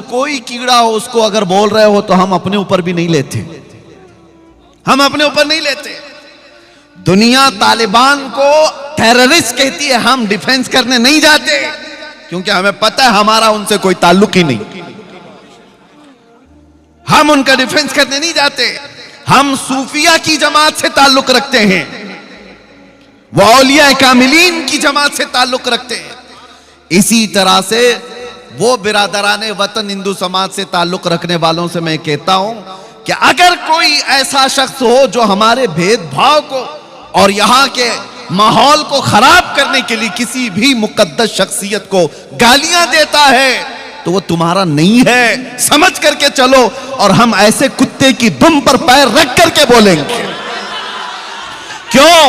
कोई कीड़ा हो उसको अगर बोल रहे हो तो हम अपने ऊपर भी नहीं लेते, हम अपने ऊपर नहीं लेते। दुनिया तालिबान को टेररिस्ट कहती है, हम डिफेंस करने नहीं जाते क्योंकि हमें पता है हमारा उनसे कोई ताल्लुक ही नहीं। हम उनका डिफेंस करने नहीं जाते। हम सूफिया की जमात से ताल्लुक रखते हैं, वो औलिया कामिलीन की जमात से ताल्लुक रखते हैं। इसी तरह से वो बिरादराने वतन हिंदू समाज से ताल्लुक रखने वालों से मैं कहता हूं कि अगर कोई ऐसा शख्स हो जो हमारे भेदभाव को और यहां के माहौल को खराब करने के लिए किसी भी मुकद्दस शख्सियत को गालियां देता है तो वो तुम्हारा नहीं है, समझ करके चलो। और हम ऐसे कुत्ते की दुम पर पैर रख करके बोलेंगे। क्यों?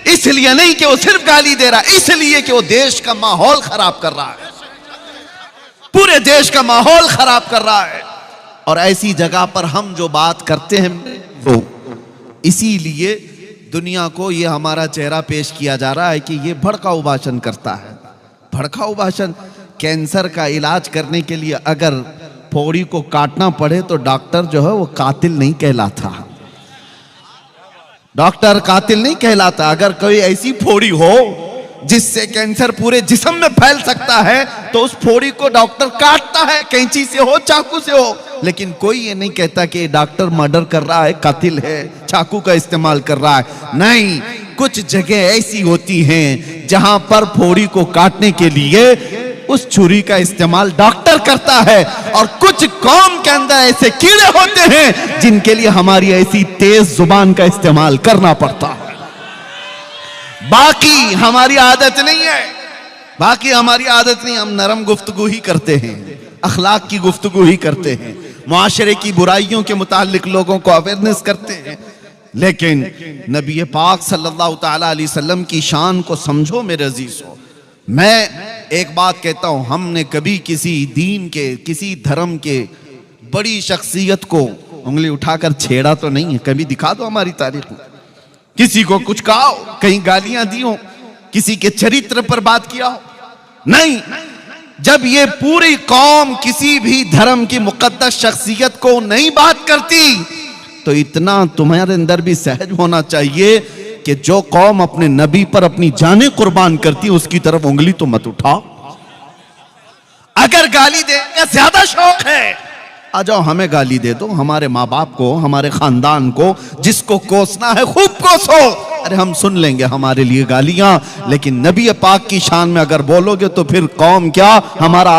इसलिए नहीं कि वो सिर्फ गाली दे रहा है, इसलिए कि वो देश का माहौल खराब कर रहा है, पूरे देश का माहौल खराब कर रहा है। और ऐसी जगह पर हम जो बात करते हैं वो इसीलिए दुनिया को ये हमारा चेहरा पेश किया जा रहा है कि ये भड़काऊ भाषण करता है। भड़काऊ भाषण, कैंसर का इलाज करने के लिए अगर फोड़ी को काटना पड़े तो डॉक्टर जो है वो कातिल नहीं कहलाता, डॉक्टर कातिल नहीं कहलाता। अगर कोई ऐसी फोड़ी हो जिससे कैंसर पूरे जिस्म में फैल सकता है तो उस फोड़ी को डॉक्टर काटता है, कैंची से हो चाकू से हो। लेकिन कोई ये नहीं कहता कि डॉक्टर मर्डर कर रहा है, कातिल है, चाकू का इस्तेमाल कर रहा है। नहीं, कुछ जगह ऐसी होती हैं जहां पर फोड़ी को काटने के लिए उस छुरी का इस्तेमाल डॉक्टर करता है। और कुछ कौम के अंदर ऐसे कीड़े होते हैं जिनके लिए हमारी ऐसी तेज जुबान का इस्तेमाल करना पड़ता है। बाकी हमारी आदत नहीं है, बाकी हमारी आदत नहीं। हम नरम गुफ्तगू ही करते हैं, अखलाक की गुफ्तगू ही करते हैं, मुआशरे की बुराइयों के मुतालिक लोगों को अवेयरनेस करते हैं। लेकिन नबी पाक सल्लल्लाहु ताला अलैहि वसल्लम की शान को समझो मेरे अजीजों। मैं एक बात कहता हूं, हमने कभी किसी दीन के, किसी धर्म के बड़ी शख्सियत को उंगली उठाकर छेड़ा तो नहीं है। कभी दिखा दो हमारी तारीख में किसी को कुछ कहा हो, कहीं गालियां दी हो, किसी के चरित्र पर बात किया हो? नहीं। जब ये पूरी कौम किसी भी धर्म की मुकद्दस शख्सियत को नहीं बात करती तो इतना तुम्हारे अंदर भी सहज होना चाहिए कि जो कौम अपने नबी पर अपनी जानें कुर्बान करती उसकी तरफ उंगली तो मत उठाओ। अगर गाली देने का ज्यादा शौक है, आ जाओ हमें गाली दे दो, हमारे माँ बाप को, हमारे खानदान को, जिसको कोसना है खूब कोसो। अरे हम सुन लेंगे हमारे लिए गालियां, लेकिन नबी पाक की शान में अगर बोलोगे तो फिर कौम क्या, हमारा